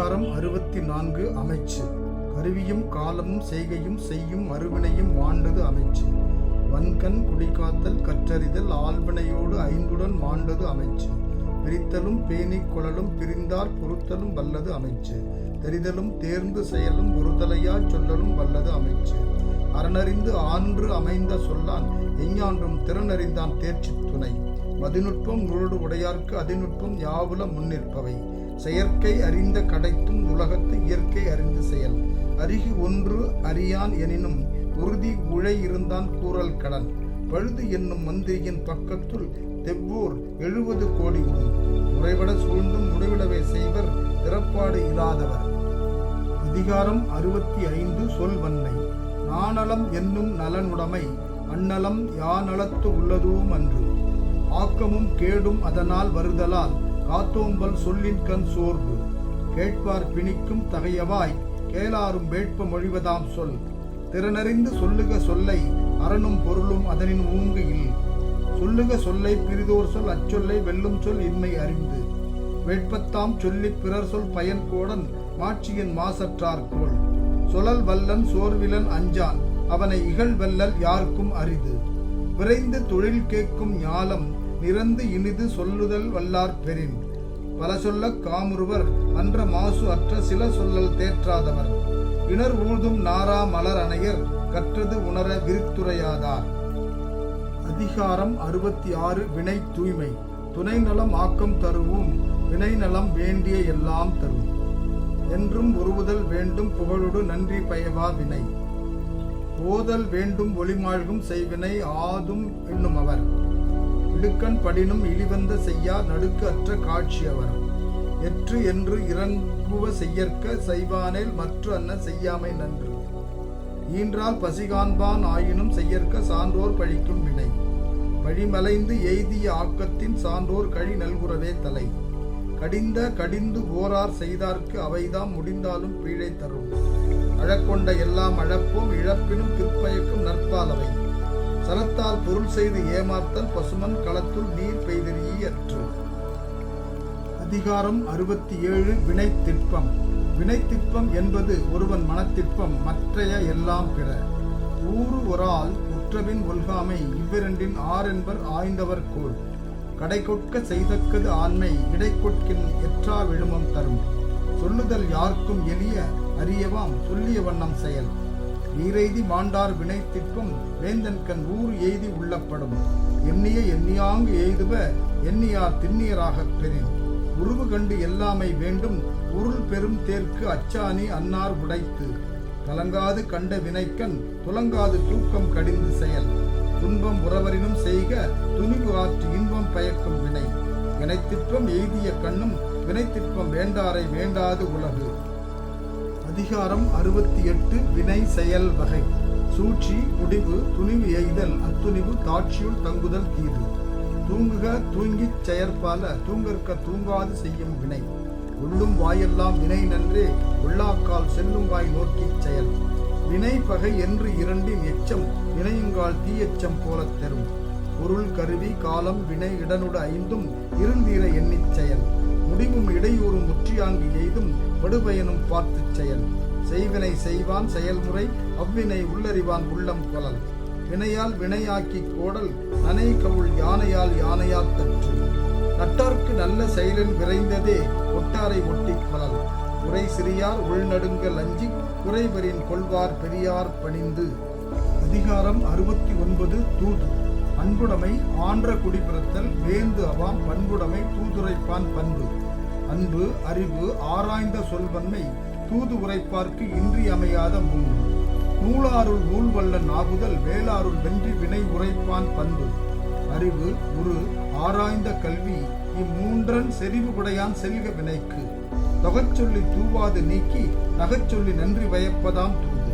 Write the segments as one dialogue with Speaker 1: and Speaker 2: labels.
Speaker 1: அதிகாரம் 64 அமைச்சு. கருவியும் காலமும் செய்கையும் செய்யும் அருவினையும் மாண்டது அமைச்சு. வன்கண் குடிகாத்தல் கற்றறிதல் ஆள்வினையோடு ஐந்துடன் மாண்டது அமைச்சு. பிரித்தலும் பேணிக் கொளலும் பிரிந்தார் பொறுத்தலும் வல்லது அமைச்சு. தெரிதலும் தேர்ந்து செயலும் ஒருதலையா சொல்லலும் வல்லது அமைச்சு. அறனறிந்து ஆன்று அமைந்த சொல்லான் எஞ்ஞான்றும் திறனறிந்தான் தேர்ச்சி துணை. மதிநுட்பம் நூலோடு உடையார்க்கு அதிநுட்பம் யாவுல முன்னிற்பவை. செயற்கை அறிந்த கடைத்தும் உலகத்து இயற்கை அறிந்து செயல். அருகி ஒன்று அறியான் எனினும் உறுதி உழை இருந்தான் கூறல் கடன். பழுது என்னும் மந்திரியின் பக்கத்துள் தெவ்வோர் 70 கோடி முறைபட சூழ்ந்தும் முடிவிடவே செய்வர் திறப்பாடு இராதவர். அதிகாரம் 65 சொல்வன்மை. நாணலம் என்னும் நலனுடைமை அந்நலம் யாநலத்து உள்ளதும் அன்று. ஆக்கமும் கேடும் அதனால் வருதலால் காத்தோம்பல் சொல்லின்கண் சோர்வு. கேட்பார் பிணிக்கும் தகையவாய் கேளாரும் வேட்ப மொழிவதாம் சொல். திறனறிந்து சொல்லுக சொல்லை அரணும் பொருளும் அதனின் ஊங்கு இல். சொல்லுக சொல்லை பிரிதோர் சொல் அச்சொல்லை வெல்லும் சொல் இன்மை அறிந்து. வேட்பத்தாம் சொல்லி பிறர் சொல் பயன் கோடன் மாட்சியின் மாசற்றார் கோள். சொலல் வல்லன் சோர்விலன் அஞ்சான் அவனை இகழ் வெல்லல் யாருக்கும் அரிது. விரைந்து தொழில் கேட்கும் ஞாலம் நிறந்து இனிது சொல்லுதல் வல்லார் பெறின். பல சொல்ல காமுறுவர் அன்ற மாசு அற்ற சில சொல்லல் தேற்றாதவர். இணர் ஊழ்தும் நாரா மலர் அணையர் கற்றது உணர விரித்துரையாதார். அதிகாரம் 66 வினை தூய்மை. துணை நலம் ஆக்கம் தருவும் வினை நலம் வேண்டிய எல்லாம் தரும். என்றும் உருவுதல் வேண்டும் புகழோடு நன்றி பயவா வினை. ஓதல் வேண்டும் ஒளிமாழ்கும் செய்வினை ஆதும் என்னும் அவர். இடுக்கண் படினும் இழிவந்த செய்யா நடுக்கு அற்ற காட்சி அவர். எற்று என்று இறங்குவ செய்யற்க செய்வானேல் மற்ற அன்ன செய்யாமை நன்று. ஈன்றால் பசிகாண்பான் ஆயினும் செய்யற்க சான்றோர் பழிக்கும் வினை. வழிமலைந்து எய்திய ஆக்கத்தின் சான்றோர் கழி நல்குறவே தலை. கடிந்து ஓரார் செய்தார்க்கு அவைதாம் முடிந்தாலும் பீழை தரும். அழக்கொண்ட எல்லாம் அழப்போம் இழப்பினும் பிற்பயக்கும் நற்பாலவை. சலத்தால் பொருள் செய்து ஏமாத்தல் பசுமன் களத்துள் நீர் பெய்தறியற்று. அதிகாரம் 67 வினைத்திற்பம். வினைத்திற்பம் என்பது ஒருவன் மனத்திற்பம் மற்றைய எல்லாம் பிற. ஊறு ஒரால் உற்றபின் ஒல்காமை இவ்விரண்டின் ஆரென்பர் ஆய்ந்தவர் கோள். கடைகொட்க செய்தக்கது ஆண்மை இடைக்கொட்கின் எற்றா விழுமம் தரும். சொல்லுதல் யார்க்கும் எளிய அறியவாம் சொல்லிய வண்ணம் செயல். நீரெய்தி மாண்டார் வினை திற்பம் வேந்தன்கண் ஊர் எய்தி உள்ளப்படும். எண்ணிய எண்ணியாங்கு எய்துவ எண்ணியார் திண்ணியராகப் பெறின். உருவு கண்டு எல்லாமை வேண்டும் உருள் பெரும் தேர்க்கு அச்சாணி அன்னார் உடைத்து. கலங்காது கண்ட வினைக்கண் துலங்காது தூக்கம் கடிந்து செயல். துன்பம் உறவரினும் செய்க துணிவு ஆற்று இன்பம் பயக்கும் வினை. வினைத்திற்பம் எய்திய கண்ணும் வினைத்திற்பம் வேண்டாரை வேண்டாது உலகு. அதிகாரம் 68 வினை செயல் வகை. சூழ்ச்சி முடிவு துணிவு எய்தல் அத்துணிவு தாட்சியுள் தங்குதல் தீது. தூங்குக தூங்கிச் செயற்பால தூங்கற்க தூங்காது செய்யும் வினை. உள்ளும் வாயெல்லாம் வினை நன்றே உள்ளாக்கால் செல்லும் வாய் நோக்கிச் செயல். வினை பகை என்று இரண்டின் எச்சம் வினையுங்கால் தீயச்சம் போலத் தெரும். பொருள் கருவி காலம் வினை இடனுட ஐந்தும் இருந்தீர எண்ணிச் செயல். முடிவும் இடையூறும் முற்றியாங்கு எய்தும் படுபயனும் பார்த்துச் செயல். செய்வினை செய்வான் செயல்முறை அவ்வினை உள்ளறிவான் உள்ளம் கொளல். வினையால் வினையாக்கி கோடல் நனை கவுள் யானையால் யானையால் தற்று. நட்டார்க்கு நல்ல செயலின் விரைந்ததே ஒட்டாரை ஒட்டிக் கொளல். உரை சிறியார் உள்நடுங்க லஞ்சி குறைவரின் கொள்வார் பெரியார் பணிந்து. அதிகாரம் 69 தூது. அன்புடைமை ஆன்ற குடிபிறத்தல் வேந்து அவாம் பண்புடைமை தூதுரைப்பான் பண்பு. அன்பு அறிவு ஆராய்ந்த சொல்வன்மை தூது உரைப்பார்க்கு இன்றியமையாத மூன்று. நூலாருள் நூல்வல்லன் ஆகுதல் வேளாருள் வென்றி வினை உரைப்பான் பண்பு. அறிவு உரு ஆராய்ந்த கல்வி இம்மூன்றன் செறிவு உடையான் செல்க வினைக்கு. தொகச்சொல்லி தூவாது நீக்கி நகச்சொல்லி நன்றி வயப்பதாம் தூது.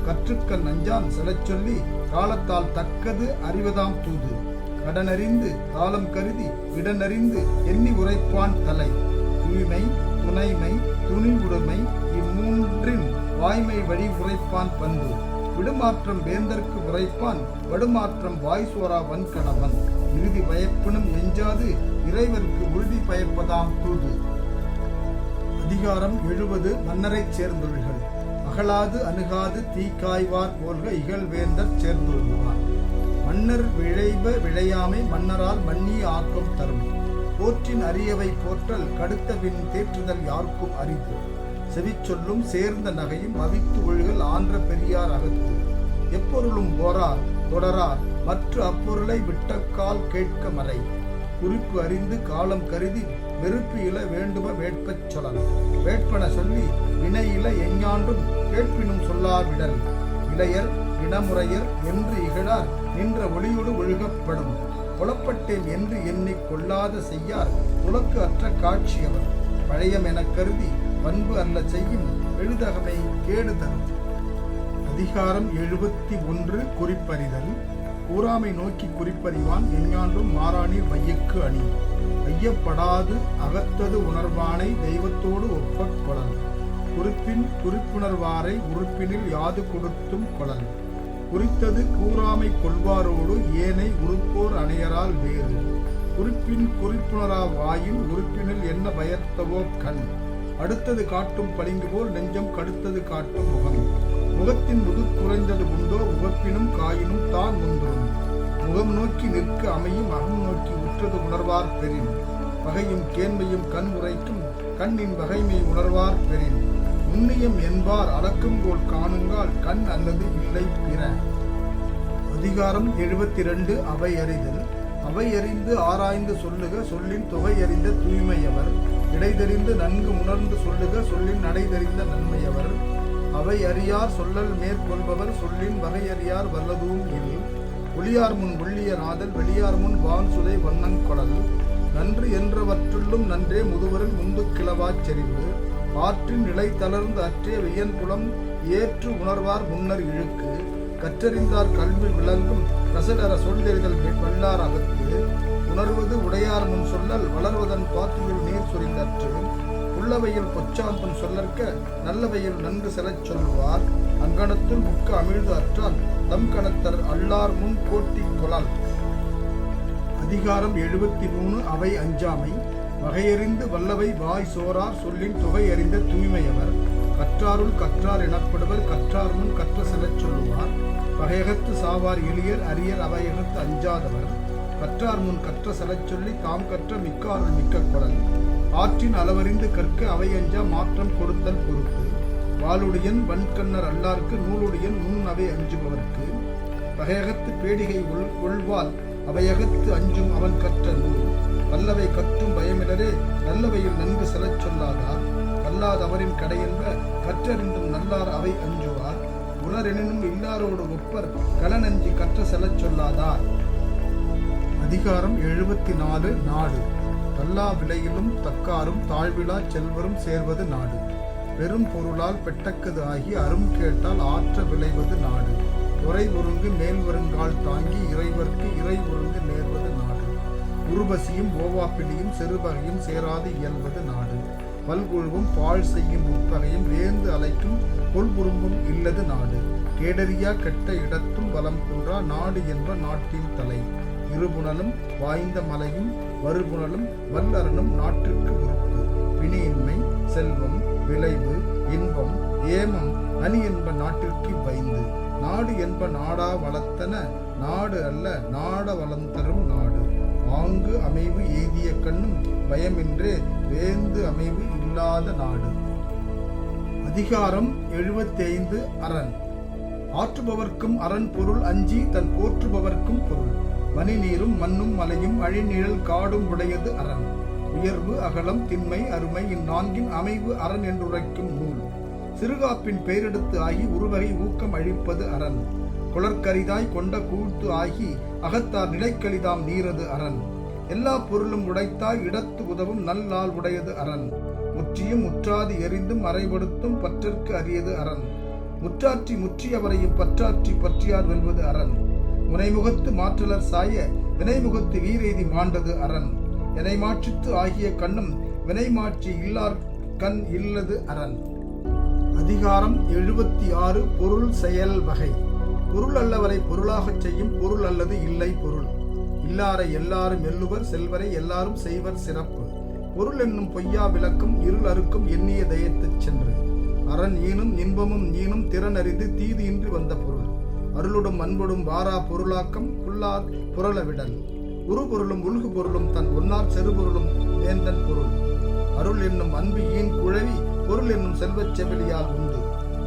Speaker 1: கற்றுக்கண் நஞ்சான் செலச்சொல்லி காலத்தால் தக்கது அறிவதாம் தூது. கடனறிந்து காலம் கருதி இடனறிந்து எண்ணி உரைப்பான் தலை. தூய்மை துணைமை துணிவுடைமை இம்மூன்றின் வாய்மை வழி உரைப்பான் பண்பு. விடுமாற்றம் வேந்தற்கு உரைப்பான் வடுமாற்றம் வாய்சோரா வன்கணவன். இறுதி பயப்பினும் எஞ்சாது இறைவர்க்கு உறுதி பயப்பதாம் தூது. அதிகாரம் 70 மன்னரைச் சேர்ந்தொழில்கள். அகலாது அணுகாது தீக்காய்வார் போல்க இகழ்வேந்தர் சேர்ந்தொழுகுவார். மன்னர் விழைப விழையாமை மன்னரால் மன்னிய ஆக்கம் தரும். போற்றின் அரியவை போற்றல் கடுத்த பின் தேற்றுதல் யாருக்கும் அரிது. செவிச்சொல்லும் சேர்ந்த நகையும் அவித்து ஒழுகல் ஆன்ற பெரியார் அகத்து. எப்பொருளும் போரார் தொடரார் மற்ற அப்பொருளை விட்டக்கால் கேட்க மறை. குறிப்பு அறிந்து காலம் கருதி வெறுப்பு இல வேண்டும வேட்பச் சொலல். வேட்பன சொல்லி வினையில எஞ்ஞான்றும் கேட்பினும் சொல்லார் விடல். இளையர் இனமுறையர் என்று இகழார் நின்ற ஒளியோடு ஒழுகப்படும். புலப்பட்டேன் என்று எண்ணிக் கொள்ளாத செய்யார் உலக்கு அற்ற காட்சியவர். பழையம் எனக் கருதி பண்பு அல்ல செய்யும் எழுதகமை கேடு தரும். அதிகாரம் 71 குறிப்பறிதல். கூறாமை நோக்கி குறிப்பறிவான் எஞ்ஞான்றும் மாறானீர் வையக்கு அணி. ஐயப்படாது அகத்தது உணர்வானை தெய்வத்தோடு ஒப்பக் கொளல். குறிப்பின் குறிப்புணர்வாரை உறுப்பினில் யாது கொடுத்தும் கொளல். குறித்தது கூறாமை கொள்வாரோடு ஏனை உறுப்போர் அணையரால் வேறு. குறிப்பின் குறிப்புணரா வாயில் உறுப்பினில் என்ன பயத்தவோ கண். அடுத்தது காட்டும் பளிங்கு போல் நெஞ்சம் கடுத்தது காட்டும் முகம். முகத்தின் முது குறைந்தது உண்டோ உகப்பினும் காயினும் தான் முந்துரும். முகம் நோக்கி நிற்க அமையும் அகம் நோக்கி உற்றது உணர்வார் பெறின். பகையும் கேண்மையும் கண் உரைக்கும் கண்ணின் வகைமை உணர்வார் பெறின். உண்ணியம் என்பார் அளக்கும் போல் காணுங்கால் கண் அல்லது இல்லை பிற. அதிகாரம் 72 அவை அறிதல். அவை அறிந்து ஆராய்ந்து சொல்லுக சொல்லின் தொகை அறிந்த தூய்மையவர். இடைதெறிந்து நன்கு உணர்ந்து சொல்லுக சொல்லின் நடைதெறிந்த நன்மையவர். அவை அறியார் சொல்லல் மேற்கொள்பவர் சொல்லின் வகை அறியார் வல்லதூம் இல். ஒளியார் முன் ஒள்ளிய நாதல் வெளியார் முன் வான் சுதை வண்ணங்கொளல். நன்று என்றவற்றுள்ளும் நன்றே முதுவரில் முந்து கிளவாச் செறிவு. ஆற்றின் நிலை தளர்ந்து அற்றே வியன்புலம் ஏற்று உணர்வார் முன்னர் இழுக்கு. கற்றறிந்தார் கல்வி விளங்கும் ரசடர சொல்தெறிதல் வல்லார் அகத்து. உணர்வது உடையார் முன் சொல்லல் வளர்வதன் பாத்தியில் நீர் சொரிந்தற்று. உள்ளவையில் பொச்சாந்தம் சொல்லற்க நல்லவையில் நன்கு செலச் சொல்லுவார். அங்கணத்துள் முக்க அமிழ்து அற்றால் தம் கணத்தர் அல்லார் முன் போட்டி கொளால். அதிகாரம் 73 அவை அஞ்சாமை. வகையறிந்து வல்லவை வாய் சோரார் சொல்லின் தொகை அறிந்த தூய்மையவர். கற்றாருள் கற்றார் எனப்படுவர் கற்றார் முன் கற்ற செலச் சொல்லுவார். வகையகத்து சாவார் எளியர் அரியர் அவையகத்து அஞ்சாதவர். கற்றார் முன் கற்ற செலச் சொல்லி தாம் கற்ற மிக்காருள் மிக்க குரல். ஆற்றின் அளவறிந்து கற்க அவையஞ்சா மாற்றம் கொடுத்தல் பொறுப்பு. வாளுடையன் வன்கண்ணர் அல்லார்க்கு நூலுடையன் நுண் அவை அஞ்சுபவர்க்கு. வகையகத்து பேடிகை உள்வாள் அவையகத்து அஞ்சும் அவன் கற்ற நூல். வல்லவை கற்றும் பயமிடரே நல்லவையில் நன்கு செலச் சொல்லாதார். கல்லாதவரின் கடையென்ப கற்றறிந்தும் நல்லார் அவை அஞ்சுவார். உணரெனினும் இல்லாரோடு ஒப்பர் கலனஞ்சி கற்ற செலச் சொல்லாதார். அதிகாரம் 74 நாடு. தல்லா விலையிலும் தக்காரும் தாழ்விலா செல்வரும் சேர்வது நாடு. பெரும் பொருளால் பெட்டக்கது ஆகி அரும் கேட்டால் ஆற்ற விளைவது நாடு. உரை ஒருங்கு மேல் வருங்கால் தாங்கி இறைவர்க்கு இறை ஒருங்கு நேர்வது நாடு. உருபசியும் ஓவாப்பிலியும் செருவகையும் சேராது இயல்வது நாடு. பல்குழுவும் பாழ் செய்யும் உட்பகையும் வேந்து அலைக்கும் கொள்புறும்பும் இல்லது நாடு. கேடரியா கெட்ட இடத்தும் வலம் குன்றா நாடு என்ப நாட்டின் தலை. இருபுணலும் வாய்ந்த மலையும் வருபுணலும் வல்லரணும் நாட்டிற்கு உறுப்பு. வினையின்மை செல்வம் விளைவு இன்பம் ஏமம் அணி என்ப நாட்டிற்கு வைந்து. நாடு என்ப நாடா வளர்த்தன நாடு அல்ல நாட வளர்ந்தரும் நாடு. ஆங்கு அமைவு எய்திய கண்ணும் பயமின்றே வேந்து அமைவு இல்லாத நாடு. அதிகாரம் 75 அரண். ஆற்றுபவர்க்கும் அரண் பொருள் அஞ்சி தன் போற்றுபவர்க்கும் பொருள். மணி நீரும் மண்ணும் மலையும் அழிநிழல் காடும் உடையது அரண். உயர்வு அகலம் திண்மை அருமை இந்நான்கின் அமைவு அரண் என்றுரைக்கும் நூல். சிறுகாப்பின் பெயரெடுத்து ஆகி உருவகை ஊக்கம் அழிப்பது அரண். குளர்கரிதாய் கொண்ட கூழ்த்து ஆகி அகத்தார் நிலைக்கலிதாம் நீரது அரண். எல்லா பொருளும் உடைத்தாய் இடத்து உதவும் நல்லால் உடையது அரண். முற்றியும் முற்றாது எரிந்தும் மறைபடுத்தும் பற்றற்கு அரியது அரண். முற்றாற்றி முற்றியவரையும் பற்றாற்றி பற்றியார் வெல்வது அரண். முனைமுகத்து மாற்றலர் சாய வினைமுகத்து வீரெய்தி மாண்டது அரண். வினைமாற்றித்து ஆகிய கண்ணும் வினைமாற்றி இல்லார் கண் இல்லது அரண். அதிகாரம் 76 பொருள் செயல் வகை. பொருள் அல்லவரை பொருளாகச் செய்யும் பொருள் அல்லது இல்லை பொருள். இல்லாரை எல்லாரும் எல்லுவர் செல்வரை எல்லாரும் செய்வர் சிறப்பு. பொருள் என்னும் பொய்யா விளக்கும் இருள் அறுக்கும் எண்ணிய தயத்துச் சென்று அரண் ஈனும் இன்பமும் ஈனும் திறனறிந்து தீது இன்றி வந்த பொருள் அருளுடும் அன்பொடும் வாரா பொருளாக்கம் புல்லார் புரள விடல் உரு பொருளும் உள்கு பொருளும் தன் ஒன்னார் செருபொருளும் வேந்தன் பொருள் அருள் என்னும் அன்பு ஈன் குழவி பொருள் என்னும் செல்வச் செவிலியால் உண்டு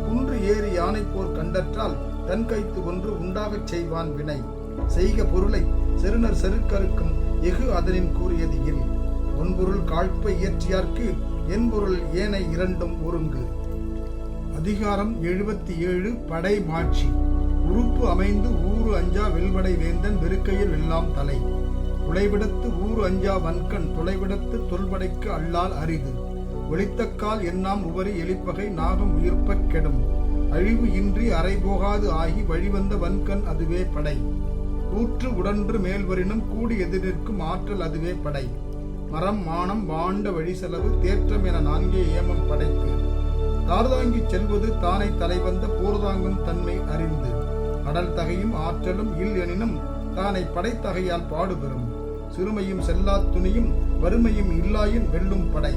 Speaker 1: குன்று ஏறி யானை போர் கண்டற்றால் தன் கைத்து ஒன்று உண்டாகச் செய்வான் வினை செய்க பொருளை செருணர் செருக்கறுக்கும் எஃகு அதனின் கூறியது இல் ஒன்பொருள் காழ்ப்பை இயற்றியார்க்கு என்பொருள் ஏனை இரண்டும் ஒருங்கு. அதிகாரம் 77 படை மாட்சி. உறுப்பு அமைந்து ஊறு அஞ்சா வெல்வடை வேந்தன் வெறுக்கையில் எல்லாம் தலை துளைவிடத்து ஊறு அஞ்சா வன்கண் துளைவிடத்து தொல்படைக்கு அல்லால் அரிது ஒளித்தக்கால் எண்ணாம் உவரி எலிப்பகை நாகம் உயிர்ப்பக் கெடும் அழிவு இன்றி அறை போகாது ஆகி வழிவந்த வன்கண் அதுவே படை கூற்று உடன்று மேல்வரினும் கூடி எதிர்நிற்கும் ஆற்றல் அதுவே படை மரம் மானம் வாண்ட வழி செலவு தேற்றம் என 4 ஏமம் படைக்கு தார்தாங்கிச் செல்வது தானை தலைவந்த போர்தாங்கும் தன்மை அறிந்து கடல் தகையும் ஆற்றலும் இல் எனினும் தானை படைத்தகையால் பாடுபெறும் சிறுமையும் செல்லா துணியும் வறுமையும் இல்லாயின் வெல்லும் படை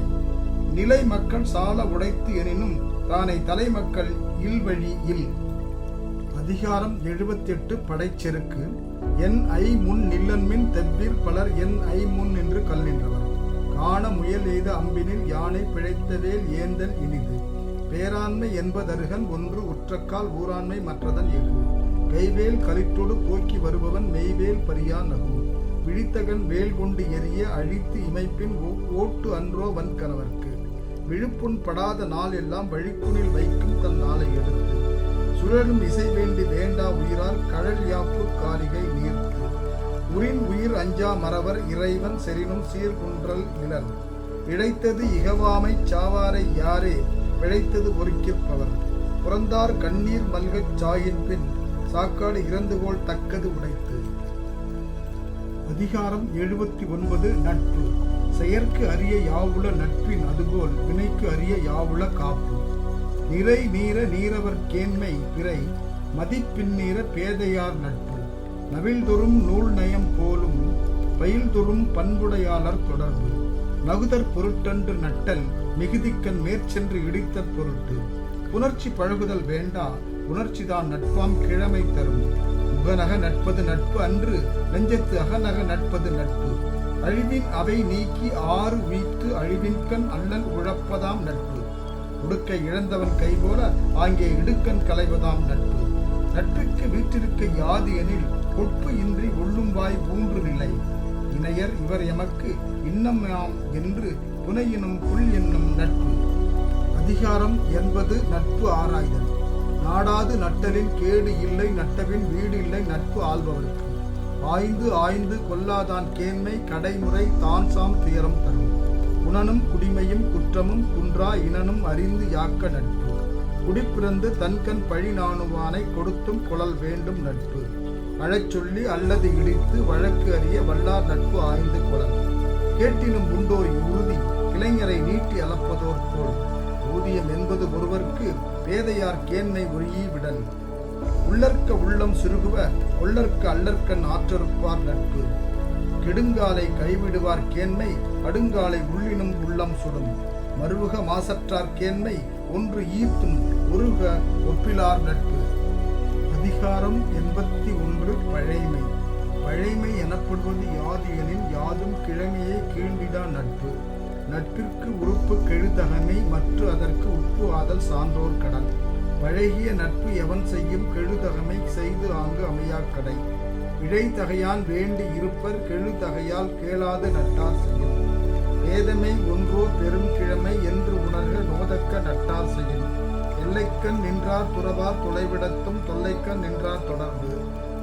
Speaker 1: நிலை மக்கள் சால உடைத்து எனினும் தானை தலைமக்கள் இல்வழி இல். அதிகாரம் 78 படைச்செருக்கு. என் ஐ முன் நில்லன்மின் தெவ்விர் பலர் என் ஐ முன் என்று கல்நின்றவர் காண முயல் எய்த அம்பினில் யானை பிழைத்தவேல் ஏந்தல் இனிது பேராண்மை என்பதருகன் ஒன்று உற்றக்கால் ஊராண்மை மற்றதன் எஃகு கைவேல் களிற்றொடு போக்கி வருபவன் மெய்வேல் பரியா நகும் விழித்தகன் வேல் கொண்டு எரிய அழித்து இமைப்பின் ஓட்டு அன்றோ வன் கணவர்க்கு விழுப்புண் படாத நாள் எல்லாம் வழிப்புணில் வைக்கும் தன் நாளை எடுத்து சுழலும் இசை வேண்டி வேண்டா உயிரார் கழல் யாப்பு காரிகை நீர்த்து உரின் உயிர் அஞ்சா மறவர் இறைவன் செறினும் சீர்குன்றல் நிழல் இழைத்தது இகவாமை சாவாரை யாரே பிழைத்தது ஒருக்கிற்பவர் புறந்தார் கண்ணீர் மல்கச் சாயின் பின் சாக்காடு இறந்துகோள் தக்கது உடைத்து. அதிகாரம் 79 நட்பு. செயற்கு அரிய யாவுள நட்பின் அதுபோல் வினைக்கு அரிய யாவுள காப்பு நிறை நீர நீரவர் கேண்மை பிறை மதிப்பின்னீர பேதையார் நட்பு நவில்தொறும் நூல் நயம் போலும் பயில்தொறும் பண்புடையாளர் தொடர்பு நகுதற் பொருட்டன்று நட்டல் மிகுதிக்கண் மேற்சென்று இடித்தற் பொருட்டு புணர்ச்சி பழகுதல் வேண்டா உணர்ச்சிதான் நட்பாம் கிழமை தரும் முகநக நட்பது நட்பு அன்று நெஞ்சத்து அகநக நட்பது நட்பு அழிவின் அவை நீக்கி ஆறு வீட்டு அழிவின்கண் அல்லல் உழப்பதாம் நட்பு உடுக்கை இழந்தவன் கைபோல ஆங்கே இடுக்கண் களைவதாம் நட்பு நட்புக்கு வீட்டிருக்க யாது எனில் கொட்பு இன்றி உள்ளும் வாய் ஊன்று நிலை இணையர் இவர் எமக்கு இன்னம் யாம் என்று துணையினும் புல் என்னும் நட்பு. அதிகாரம் 80 நட்பு ஆராய்தல். நாடாது நட்டலில் கேடு இல்லை நட்டவின் வீடு இல்லை நட்பு ஆள்பவர்க்கு ஆய்ந்து ஆய்ந்து கொல்லாதான் கேண்மை கடைமுறை தான் சாம் துயரம் தரும் குணனும் குடிமையும் குற்றமும் குன்றா இனனும் அறிந்து யாக்க நட்பு குடிப்பிறந்து தன்கண் பழி நாணுவானை கொடுத்தும் குழல் வேண்டும் நட்பு அழச்சொல்லி அல்லது இடித்து வழக்கு அறிய வல்லார் நட்பு ஆய்ந்து குழல் கேட்டினும் உண்டோர் உறுதி இளைஞரை நீட்டி அளப்பதோர் போல் ஊதியம் என்பது ஒருவர்க்கு பேதையார் கேண்மை ஒழியி விடல் உள்ளற்க உள்ளம் சிறுகுவ கொள்ளற்க அல்லற்கண் ஆற்றறுப்பார் நட்பு கெடுங்காலை கைவிடுவார் கேண்மை அடுங்காலை உள்ளினும் உள்ளம் சுடும் மறுவுக மாசற்றார் கேண்மை ஒன்று ஈர்த்தும் ஒருக ஒப்பிலார் நட்பு. அதிகாரம் 81 பழைமை. பழைமை எனப்படுவது யாது எனில் யாதும் கிழமையை கீழ்ந்திடா நட்பு நட்பிற்கு உறுப்பு கெழுதகமை மற்றும் அதற்கு உப்பு ஆதல் சான்றோர் கடல் பழகிய நட்பு எவன் செய்யும் கெழுதகமை செய்து ஆங்கு அமையாக்கடை இழைத்தகையான் வேண்டி இருப்பர் கெழுதகையால் கேளாத நட்டார் செய்யும் வேதமை ஒன்றோ பெரும் கிழமை என்று உணர்க நோதக்க நட்டார் செய்யும் எல்லைக்கண் நின்றார் துறவார் தொலைவிடத்தும் தொல்லைக்கண் நின்றார் தொடர்பு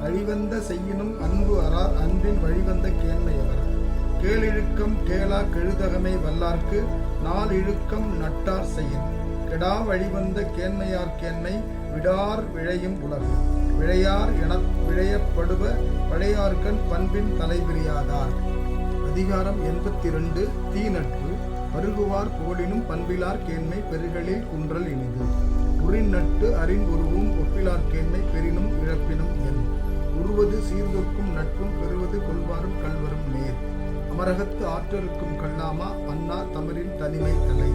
Speaker 1: அழிவந்த செய்யினும் அன்பு அறார் அன்பின் வழிவந்த கேண்மையவர் கேளிழுக்கம் கேளா கெழுதகமை வல்லார்க்கு நாள் இழுக்கம் நட்டார் செய்யும் கெடா வழிவந்த கேண்மையார் கேண்மை விடார் விழையும் உலகு விழையார் என விழையப்படுவ பழையார்கண் பண்பின் தலைவிரியாதார். அதிகாரம் 82 தீ நட்பு. பருகுவார் போலினும் பண்பிலார் கேண்மை பெருகளில் குன்றல் இனிது உரின் நட்டு அறின் உருவும் ஒப்பிலார் கேண்மை பெரினும் இழப்பினும் என் உருவது சீர்தொக்கும் நட்பும் பெறுவது கொள்வாரும் கல்வரும் நேர் அமரகத்து ஆற்றலுக்கும் கல்லாமா அண்ணா தமிழின் தனிமை தலை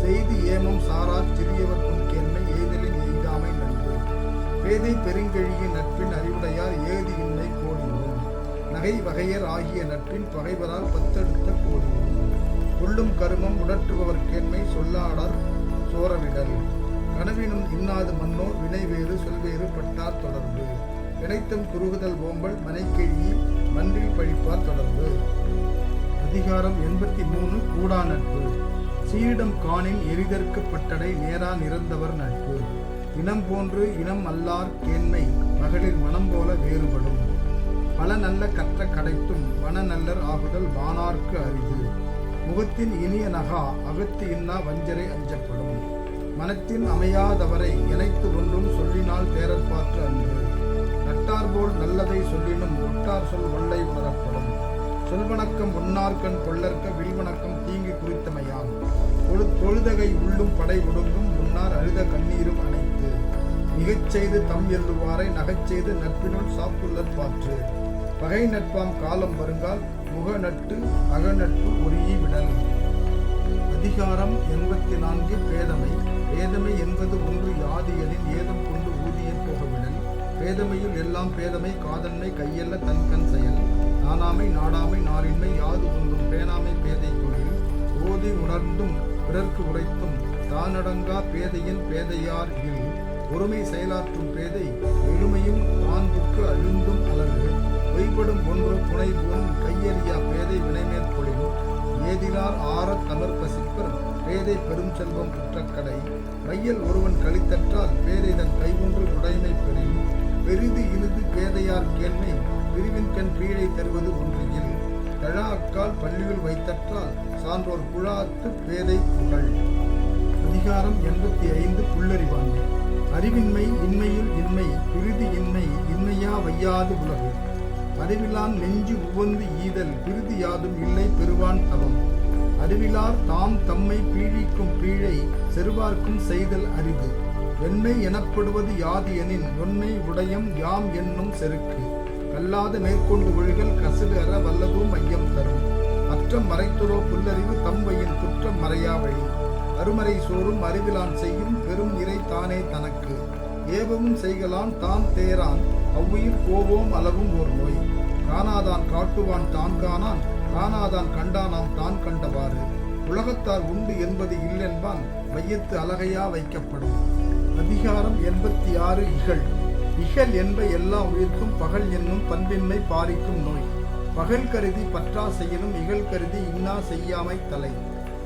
Speaker 1: செய்தி ஏமம் சாரார் சிறியவர்க்கும் கேள்மை எய்தலின் எய்தாமை நன்று பேதை பெருங்கெழியின் நட்பின் அறிவுடையார் ஏதியின்மை கோடிவிடும் நகை வகையர் ஆகிய நட்பின் பகைவரால் பத்தெடுத்த கோடிவிடும் கொள்ளும் கருமம் உடற்றுபவர் கேண்மை சொல்லாடர் சோரவிடல் கனவினும் இன்னாது மன்னோர் வினைவேறு சொல்வேறு பட்டார் தொடர்பு இணைத்தும் குறுகுதல் ஓம்பல் மனைக்கெழி மன்றில் பழிப்பார் தொடர்பு. அதிகாரம் 83 கூடா நட்பு சீரிடம் காணின் எரிதற்கு பட்டடை நேரா நிறந்தவர் நட்பு இனம் போன்று இனம் அல்லார் கேண்மை மகளிர் மனம் போல வேறுபடும் பல நல்ல கற்ற கடைத்தும் வன நல்லர் ஆகுதல் வானார்க்கு அரிது முகத்தின் இனிய நகா அகத்து இன்னா வஞ்சரை அஞ்சப்படும் மனத்தின் அமையாதவரை இணைத்து ஒன்றும் சொல்லினால் தேரற்பாற்று அன்று நட்டார்போல் நல்லதை சொல்லினும் ஒட்டார் சொல் ஒல்லை உணரப்படும் சொல்வணக்கம் ஒன்னார்கண் கொள்ளற்க வில்வணக்கம் தீங்கி குறித்தமையாம் தொழுதகை உள்ளும் படை ஒடுங்கும் முன்னார் அழுத கண்ணீரும் அணைத்து மிகச் செய்து தம் எல்லுவாரை நகச் செய்து நட்பினுள் சாப்புள்ளற் பாற்று பகை நட்பாம் காலம் வருங்கால் முக நட்டு அகநட்பு ஒருயி விடல். அதிகாரம் 84 பேதமை பேதமை என்பது ஒன்று யாதியலின் ஏதம் கொண்டு ஊதியம் போகவிடல் பேதமையில் எல்லாம் பேதமை காதன்மை கையல்ல தன்கண் செயல் நானாமை நாடாமை நாரின்மை யாது ஒன்றும் பேணாமை பேதை தொழில் ஓதி உணர்ந்தும் பிறர்க்கு உரைத்தும் தானடங்கா பேதையின் பேதையார் இல் ஒருமை செயலாற்றும் பேதை எழுமையும் தான்புக்கு அழுந்தும் அலறு பொய்படும் ஒன்று புனைவோன் கையறியா பேதை வினைமேற்கொள்ளும் ஏதிலார் ஆறத் தமர் பசிப்பர் பேதை பெரும் செல்வம் குற்றக்கடை மையல் ஒருவன் கழித்தற்றால் பேதை தன் கைகொன்று உடைமை பெறின் பெரிது இனிது பேதையார் கேள்மை பிரிவின் கண் பீழை தருவது ஒன்றியில் தழா அக்கால் பள்ளியில் வைத்தற்றால் சான்றோர் குழாத்து பேதை புகழ். அதிகாரம் 85 புல்லறிவாண்மை அறிவின்மை இன்மையுள் இன்மை பிரிதி இன்மை இன்மையா வையாது உலகு அறிவிலான் நெஞ்சு உவந்து ஈதல் பிரிதி யாதும் இல்லை பெறுவான் தவம் அறிவிலார் தாம் தம்மை பீழிக்கும் பீழை செருவார்க்கும் செய்தல் அரிது வெண்மை எனப்படுவது யாது எனின் ஒன்மை உடையம் யாம் என்னும் செருக்கு கல்லாத மேற்கொண்டு ஒழுகல் கசிடு அற வல்லதும் மையம் தரும் அற்றம் மறைத்துறோ புல்லறிவு தம்வையின் குற்றம் மறையா வழி அருமறை சோறும் அறிவிலான் செய்யும் பெரும் இறை தானே தனக்கு ஏவவும் செய்கலான் தான் தேரான் அவ்வுயிர் கோவோம் அளவும் ஓர் நோய் காணாதான் காட்டுவான் தான் காணான் காணாதான் கண்டானாம் தான் கண்டவாறு உலகத்தார் உண்டு என்பது இல்லென்பான் வையத்து அழகையா வைக்கப்படும். அதிகாரம் 86 இகழ் இகழ் என்ப எல்லா உயிர்க்கும் பகல் என்னும் பண்பின்மை பாரிக்கும் நோய் பகல் கருதி பற்றா செய்யலும் இகழ் கருதி இன்னா செய்யாமை தலை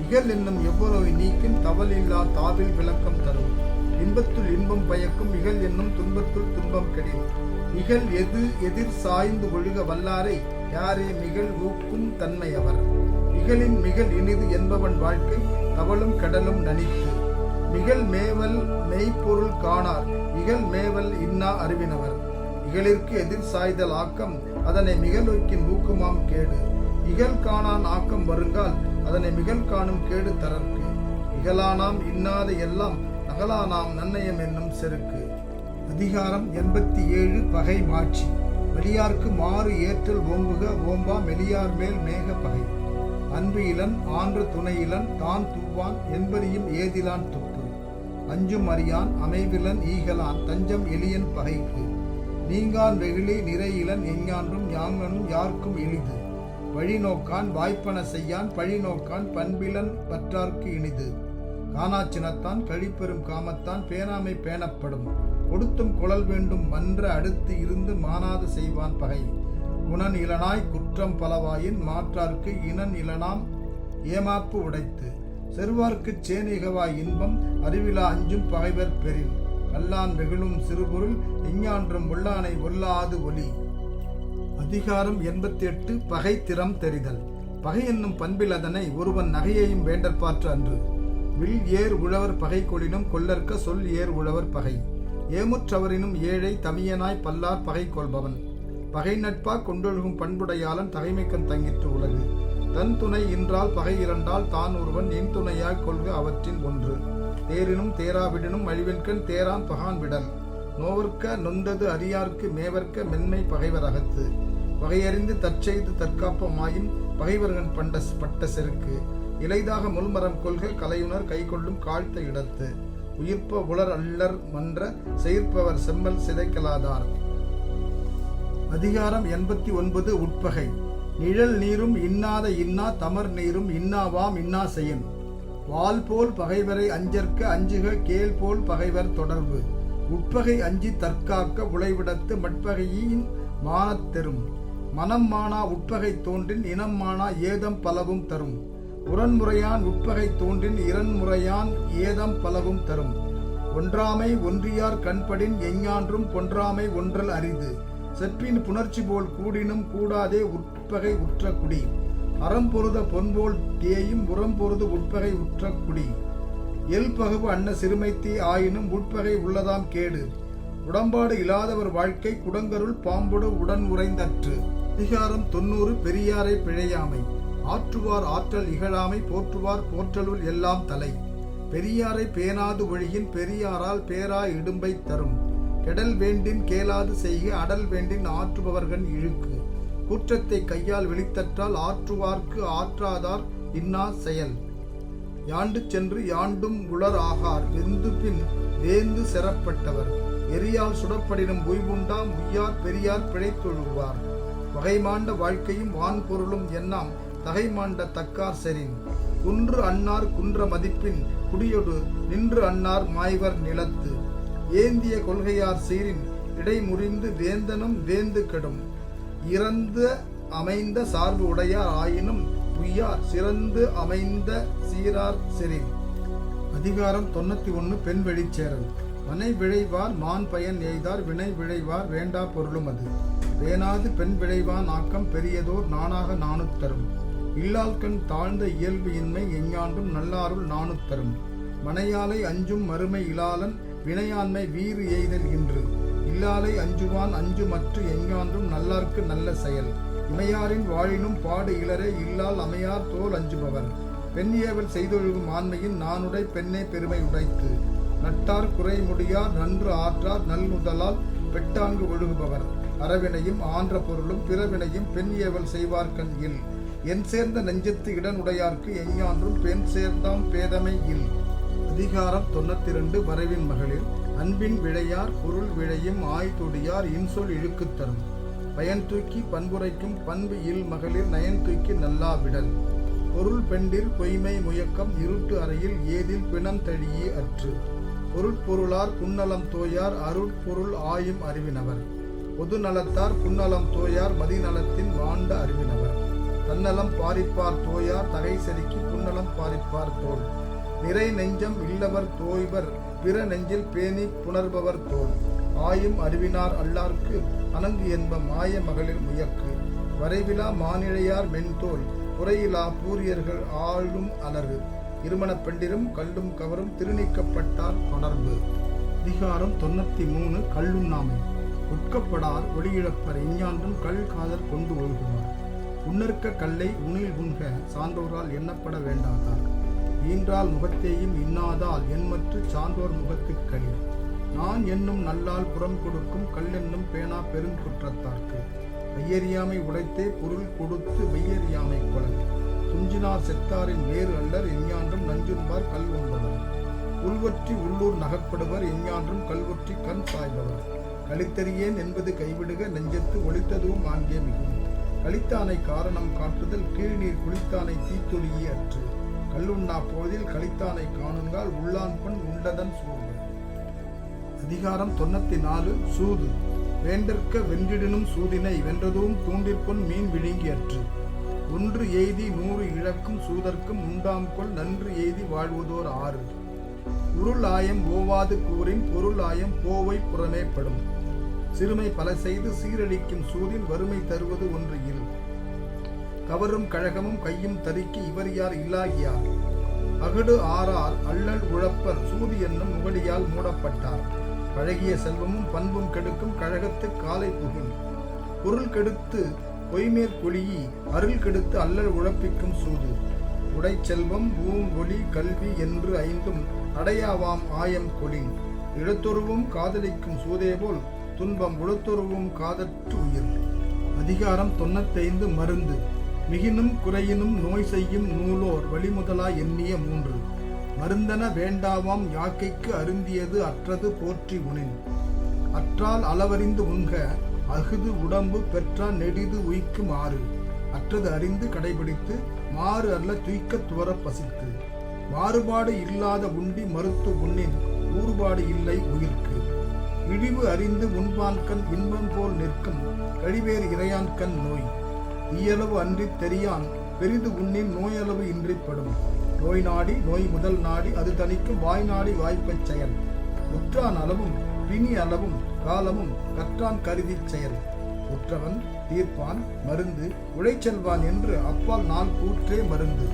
Speaker 1: இகழ் என்னும் எவ்வளவு நீக்கின் தவலில்லா தாவில் விளக்கம் தரும் இன்பத்துள் இன்பம் பயக்கும் இகழ் என்னும் துன்பத்துள் துன்பம் கெடின் இகழ் எது எதிர் சாய்ந்து ஒழுக வல்லாரை யாரே மிகழ் ஊக்கும் தன்மை அவர் இகழின் மிகழ் இனிது என்பவன் வாழ்க்கை தவளும் கடலும் நனித்து மிகழ் மேவல் மெய்ப்பொருள் காணார் இகழ் மேவல் இன்னா அறிவினவர் இகழிற்கு எதிர் சாய்தல் ஆக்கம் அதனை மிகழொக்கின் ஊக்குமாம் கேடு இகழ் காணான் ஆக்கம் வருங்கால் அதனை மிகழ் காணும் கேடு தரற்கு இகழானாம் இன்னாத எல்லாம் நகலானாம் நன்னயம் என்னும் செருக்கு. அதிகாரம் 87 பகை மாட்சி வெளியார்க்கு மாறு ஏற்றல் ஓம்புக ஓம்பா மெலியார் மேல் மேக பகை அன்பு இளன் ஆன்று துணை இளன் தான் தூவான் என்பரியும் ஏதிலான் துப்பு அஞ்சும் அறியான் அமைவிலன் ஈகலான் தஞ்சம் எளியன் பகைக்கு நீங்கான் வெகுளி நிறை இளன் எஞ்ஞான்றும் யாங்கனும் யார்க்கும் எளிது வழி நோக்கான் வாய்ப்பன செய்யான் பழி நோக்கான் பண்பிலன் பற்றார்க்கு இனிது காணாச்சினத்தான் கழிப்பெறும் காமத்தான் பேணாமை பேணப்படும் கொடுத்தும் குழல் வேண்டும் மன்ற அடுத்து இருந்து மானாது செய்வான் பகை குணன் இளனாய் குற்றம் பலவாயின் மாற்றார்க்கு இனன் இளனாம் ஏமாப்பு உடைத்து செருவார்க்குச் சேனிகவாய் இன்பம் அறிவிலா அஞ்சும் பகைவர் பெறின் கல்லான் வெகுளும் சிறுபொருள் எஞ்ஞான்றும் உள்ளானை ஒல்லாது ஒலி. அதிகாரம் 88 பகை திறம் தெரிதல் பகை என்னும் பண்பில் அதனை ஒருவன் நகையையும் வேண்டற்பாற்று அன்று வில் ஏர் உழவர் பகை கொளினும் கொல்லற்க சொல் ஏர் உழவர் பகை ஏமுற்றவரினும் ஏழை தமியனாய் பல்லார் பகை கொள்பவன் பகை நட்பா கொண்டொழுகும் பண்புடையாளன் தகைமைக்கண் தங்கிற்று உலகு தன் துணை இன்றால் பகை இரண்டால் தான் ஒருவன் என் துணையாய் கொள்க அவற்றின் ஒன்று தேரினும் தேராவிடனும் அழிவென்கண் தேரான் பகான் விடல் நோவர்க்க நொந்தது அறியார்க்கு மேவர்க்க மென்மை பகைவர் அகத்து வகையறிந்து தற்செய்து தற்காப்பமாயின் பகைவர்கள் பட்ட செருக்கு. இலைதாக முள்மரம் கொள்க கலையுணர் கைகொள்ளும் காழ்த்த இடத்து. உயிர்ப்ப உலர் அல்லர் மன்ற செயற்பவர் செம்மல் சிதைக்கலாதார். அதிகாரம் 89. உட்பகை. நிழல் நீரும் இன்னாத இன்னா தமர் நீரும் இன்னாவாம் இன்னா செய்யின். வால் போல் பகைவரை அஞ்சற்க அஞ்சுக கேள் போல் பகைவர் தொடர்பு. உட்பகை அஞ்சி தற்காக்க உழைவிடத்து மட்பகையின் மானத்தெரும். மனம் மானா உட்பகை தோன்றின் இனம் மானா ஏதம் பலவும் தரும். உரன்முறையான் உட்பகை தோன்றின் இரன்முறையான் ஏதம் பலவும் தரும். ஒன்றாமை ஒன்றியார் கண்படின் எஞ்ஞான்றும் பொன்றாமை ஒன்றல் அரிது. செப்பின் புணர்ச்சி போல் கூடினும் கூடாதே உட்பகை உற்ற குடி. அறம்பொருத பொன்போல் தேயும் உரம்பொருது உட்பகை உற்ற குடி. எல் பகுவு அன்ன சிறுமைத்தே ஆயினும் உட்பகை உள்ளதாம் கேடு. உடம்பாடு இல்லாதவர் வாழ்க்கை குடங்கருள் பாம்பொடு உடன் உறைந்தற்று. அதிகாரம் 90. பெரியாரை பிழையாமை. ஆற்றுவார் ஆற்றல் இகழாமை போற்றுவார் போற்றலுள் எல்லாம் தலை. பெரியாரை பேணாது ஒழியின் பெரியாரால் பேரா இடும்பை தரும். கெடல் வேண்டின் கேளாது செய்க அடல் வேண்டின் ஆற்றுபவர்கள் இழுக்கு. குற்றத்தை கையால் வெளித்தற்றால் ஆற்றுவார்க்கு ஆற்றாதார் இன்னா செயல். யாண்டு சென்று யாண்டும் உளர் ஆகார் வெந்து பின் வேந்து செறப்பட்டவர். எரியால் சுடப்படினும் உய்வுண்டாம் உய்யார் பெரியார் பிழைத்தொழுவார். வகைமாண்ட வாழ்க்கையும் வான்பொருளும் எண்ணாம் தகைமாண்ட தக்கார் செறின். குன்று அன்னார் குன்ற மதிப்பின் குடியொடு நின்று அன்னார் மாய்வர் நிலத்து. ஏந்திய கொள்கையார் சீரின் இடைமுறிந்து வேந்தனும் வேந்து கெடும். இறந்து அமைந்த சார்பு உடையார் ஆயினும் உய்யார் சிறந்து அமைந்த சீரார் செறின். அதிகாரம் 91. பெண் வெளிச்சேரல். மனை விழைவார் மான் பயன் எய்தார் வினை விழைவார் வேண்டா பொருளும் அது. வேணாது பெண் விழைவான் ஆக்கம் பெரியதோர் நானாக நாணுத்தரும். இல்லால்கண் தாழ்ந்த இயல்பு இன்மை எஞ்ஞான்றும் நல்லாருள் நாணுத்தரும். மனையாலை அஞ்சும் மறுமை இலாளன் வினையாண்மை வீறு எய்தல் இன்று. இல்லாலை அஞ்சுவான் அஞ்சு மற்று எஞ்ஞான்றும் நல்லார்க்கு நல்ல செயல். இமையாரின் வாழினும் பாடு இளரே இல்லால் அமையார் தோல் அஞ்சுபவர். பெண் ஏவல் செய்தொழுகும் ஆண்மையின் நானுடை பெண்ணே பெருமை உடைத்து. நட்டார் குறைமுடியார் நன்று ஆற்றார் நல்முதலால் பெட்டாங்கு ஒழுகுபவர். அறவினையும் ஆன்ற பொருளும் பிறவினையும் பெண் ஏவல் செய்வார்கண் இல். என் சேர்ந்த நெஞ்சத்து இடனுடையார்க்கு எஞ்ஞான்றும் பெண் சேர்ந்தாம் பேதமை இல். அதிகாரம் 92. வரவின் மகளிர். அன்பின் விழையார் பொருள் விழையும் ஆய்தொடியார் இன்சொல் இழுக்குத் தரும். பயன் தூக்கி பண்புரைக்கும் பண்பு இல் மகளிர் நயன் தூக்கி நல்லா விடல். பொருள் பெண்டிர் பொய்மை முயக்கம் இருட்டு அறையில் ஏதில் பிணம் தழியே அற்று. பொருட்பொருளார் புன்னலம் தோயார் அருட்பொருள் ஆயும் அறிவினவர். பொது நலத்தார் புன்னலம் தோயார் மதிநலத்தின் வாண்ட அறிவினவர். தன்னலம் பாரிப்பார் தோயார் தகை செருக்கி புன்னலம் பாரிப்பார் தோல். நிறை நெஞ்சம் இல்லவர் தோய்வர் பிற நெஞ்சில் பேணி புணர்பவர் தோல். ஆயும் அறிவினார் அல்லார்க்கு அணங்கு என்ப மாய மகளிர் முயக்கு. வரைவிலா மானிழையார் மென்தோல் குறையிலா பூரியர்கள் ஆளும் அலறு. இருமணப் பெண்டிரும் கல்லும் கவரும் திருநீக்கப்பட்டார் தொடர்பு. அதிகாரம் 93. கல்லுண்ணாமை. உட்கப்படார் ஒளியிழப்பர் எஞ்ஞான்றும் கல் காதல் கொண்டு ஒழுகுவார். உன்னற்க கல்லை உணில் உண்க சான்றோரால் எண்ணப்பட வேண்டாதார். ஈன்றால் முகத்தேயும் இன்னாதால் என்மற்று சான்றோர் முகத்துக் களி. நான் என்னும் நல்லால் புறம் கொடுக்கும் கல்லென்னும் பேணா பெருங்குற்றத்தார்க்கு. கையறியாமை உடைத்தே பொருள் கொடுத்து மெய்யறியாமை கொளல். துஞ்சினார் செத்தாரின் வேறு அல்லர் எஞ்ஞான்றும் நஞ்சுண்பார் கல் உண்பவர். உள்வற்றி உள்ளூர் நகப்படுவர் எஞ்ஞான்றும் கல்வொற்றி கண் சாய்பவர். கழித்தறியேன் என்பது கைவிடுக நெஞ்சத்து ஒளித்ததும் ஆங்கே மிகும். கழித்தானை காரணம் காட்டுதல் கீழ்நீர் குளித்தானை தீத்தொழியே அற்று. கல்லுண்ணா போதில் கழித்தானை காணுங்கால் உள்ளான் பண் உண்டதன் சூழ்வு. அதிகாரம் 94. சூது. வேண்டற்க வென்றிடினும் சூதினை வென்றதும் தூண்டிற்பொன் மீன் விழுங்கி அற்று. ஒன்று எய்தி 100 இழக்கும் சூதர்க்கும் உண்டாம்கொள் நன்று எய்தி வாழ்வதோர் ஆறு. உருள் ஆயம் ஓவாது கூறின் பொருள் ஆயம் போவை புறமே படும். சிறுமை பல செய்து சீரழிக்கும் சூதின் வறுமை தருவது ஒன்று இல். கவரும் கழகமும் கையும் தரிக்கி இவர் யார் இல்லாகியார். அகடு ஆறார் அல்லல் உழப்பர் சூதி என்னும் முகடியால் மூடப்பட்டார். பழகிய செல்வமும் பண்பும் கெடுக்கும் கழகத்து காலை புகும். பொருள் கெடுத்து பொய்மேற் கொளியி அருள் கெடுத்து அல்லல் உழப்பிக்கும் சூது. உடை செல்வம் ஒளி கல்வி என்று ஐந்தும் அடையாவாம் ஆயம் கொளின். இழத்தொருவும் காதலிக்கும் சூதேபோல் துன்பம் உளத்தொருவும் காதற்று உயிர். அதிகாரம் 95. மருந்து. மிகினும் குறையினும் நோய் செய்யும் நூலோர் வழிமுதலா எண்ணிய 3 மருந்தன வேண்டாவாம் யாக்கைக்கு அருந்தியது அற்றது போற்றி உணின் அற்றால் அளவறிந்து உண்க அகுது உடம்பு பெற்றான் நெடிது உய்க்கும் 6 அற்றது அறிந்து கடைபிடித்து மாறு அல்ல துய்க்க துவர பசித்து மாறுபாடு இல்லாத உண்டி மறுத்து உண்ணின் ஊறுபாடு இல்லை உயிர்க்கு இழிவு அறிந்து உண்பான்கண் இன்பம் போல் நிற்கும் கழிவேறு இறையான்கண் நோய் இயளவு அன்றி தெரியான் பெரிது உண்ணின் நோயளவு இன்றிப்படும் நோய் நாடி நோய் முதல் நாடி அது தணிக்கும் வாய் நாடி வாய்ப்பச் செயல் உற்றான் அளவும் பிணி அளவும் காலமும் கற்றான் கருதிச் செயல் உற்றவன் தீர்ப்பான் மருந்து உழைச்செல்வான் என்று அப்பால் நாள் கூற்றே மருந்து